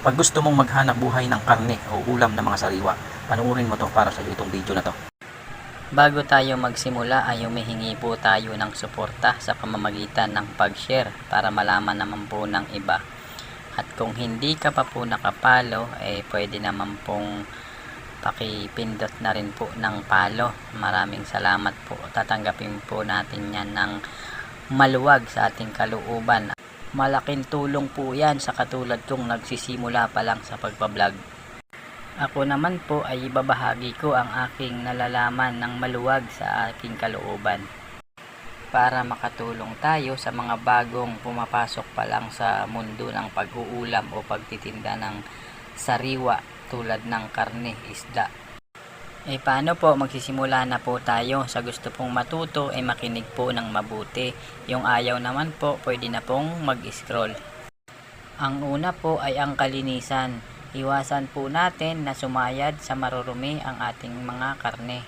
Pag gusto mong maghanap buhay ng karne o ulam ng mga sariwa, panoorin mo to para sa iyo itong video na to. Bago tayo magsimula ay humihingi po tayo ng suporta sa pamamagitan ng pag-share para malaman naman po ng iba. At kung hindi ka pa po nakapalo, pwede naman pong pakipindot na rin po ng palo. Maraming salamat po. Tatanggapin po natin yan ng maluwag sa ating kalooban. Malaking tulong po yan sa katulad kong nagsisimula pa lang sa pagbablog. Ako naman po ay ibabahagi ko ang aking nalalaman ng maluwag sa aking kalooban para makatulong tayo sa mga bagong pumapasok pa lang sa mundo ng pag-uulam o pagtitinda ng sariwa tulad ng karne, isda. Paano po? Magsisimula na po tayo. Sa gusto pong matuto makinig po ng mabuti. Yung ayaw naman po pwede na pong mag-scroll. Ang una po ay ang kalinisan. Iwasan po natin na sumayad sa marurumi ang ating mga karne.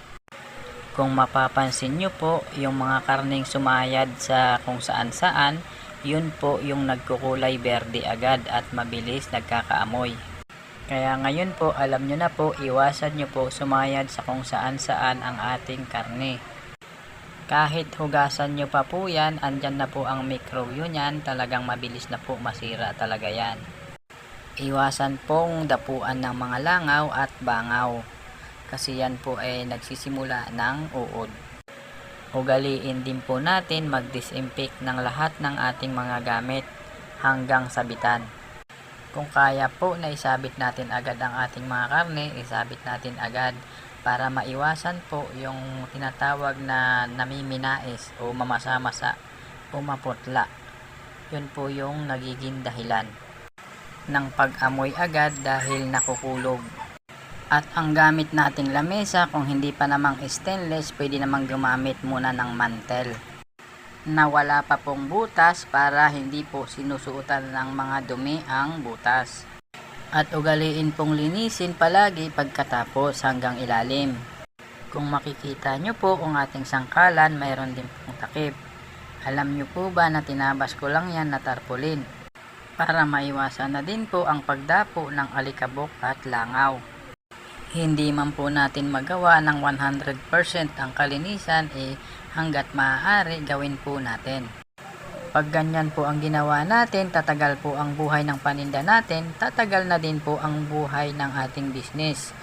Kung mapapansin nyo po, yung mga karneng sumayad sa kung saan-saan, yun po yung nagkukulay berde agad at mabilis nagkakaamoy. Kaya ngayon po, alam nyo na po, iwasan nyo po sumayad sa kung saan-saan ang ating karne. Kahit hugasan nyo pa po yan, andyan na po ang microwave yan, talagang mabilis na po masira talaga yan. Iwasan pong dapuan ng mga langaw at bangaw kasi yan po ay nagsisimula ng uod. Ugaliin din po natin mag-disinfect ng lahat ng ating mga gamit hanggang sabitan. Kung kaya po na isabit natin agad ang ating mga karne, isabit natin agad para maiwasan po yung tinatawag na namiminais o mamasa-masa o maputla. Yun po yung nagiging dahilan ng pag-amoy agad dahil nakukulog. At ang gamit nating lamesa, kung hindi pa namang stainless, pwede namang gumamit muna ng mantel na wala pa pong butas para hindi po sinusuotan ng mga dumi ang butas. At ugaliin pong linisin palagi pagkatapos hanggang ilalim. Kung makikita nyo po ang ating sangkalan, mayroon din pong takip. Alam nyo po ba na tinabas ko lang yan na tarpaulin para maiwasan na din po ang pagdapo ng alikabok at langaw. Hindi man po natin magawa ng 100% ang kalinisan, hanggat maaari gawin po natin. Pag ganyan po ang ginawa natin, tatagal po ang buhay ng paninda natin, tatagal na din po ang buhay ng ating business.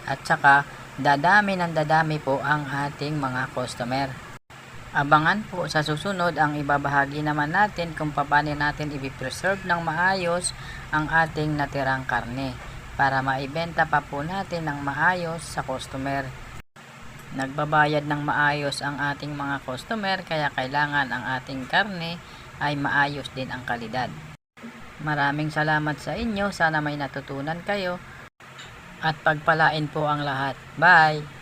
At saka, dadami ng dadami po ang ating mga customer. Abangan po sa susunod ang ibabahagi naman natin kung paano natin i-preserve ng maayos ang ating natirang karne para maibenta pa po natin ng maayos sa customer. Nagbabayad ng maayos ang ating mga customer kaya kailangan ang ating karne ay maayos din ang kalidad. Maraming salamat sa inyo. Sana may natutunan kayo at pagpalain po ang lahat. Bye!